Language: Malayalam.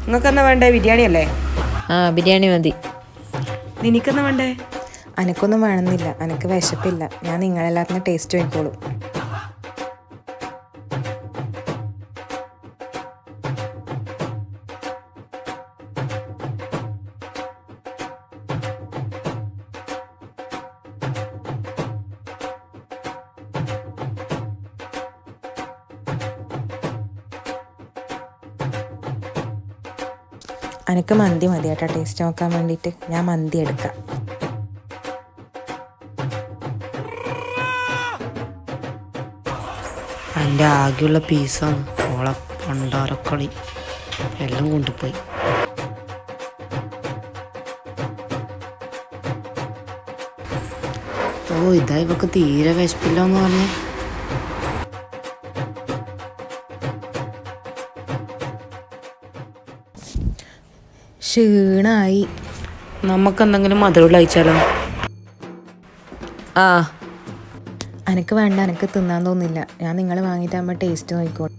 നിങ്ങൾക്കെന്നാ വേണ്ടേ? ബിരിയാണി അല്ലേ? ആ ബിരിയാണി മതി. നിനക്കെന്നാ വേണ്ടേ? അനക്കൊന്നും വേണമെന്നില്ല, അനക്ക് വിശപ്പില്ല. ഞാൻ നിങ്ങളെല്ലാത്തിനും ടേസ്റ്റ് നോക്കിക്കോളും. അനക്ക് മന്തി മതി കേട്ടോ, ടേസ്റ്റ് നോക്കാൻ വേണ്ടിയിട്ട്. ഞാൻ മന്തി എടുക്കാം. എൻ്റെ ആകെയുള്ള പീസാണ് ഓളെ പണ്ടാരക്കളി എല്ലാം കൊണ്ടുപോയി. ഓ ഇതാ ഇവക്ക് തീരെ വിശപ്പില്ല എന്ന് പറഞ്ഞേ. ക്ഷീണായി. നമുക്കെന്തെങ്കിലും മധുരമുള്ള അയച്ചാലോ? ആ അനക്ക് വേണ്ട, അനക്ക് തിന്നാൻ തോന്നില്ല. ഞാൻ നിങ്ങൾ വാങ്ങിയിട്ടാകുമ്പോൾ ടേസ്റ്റ് നോക്കിക്കോളും.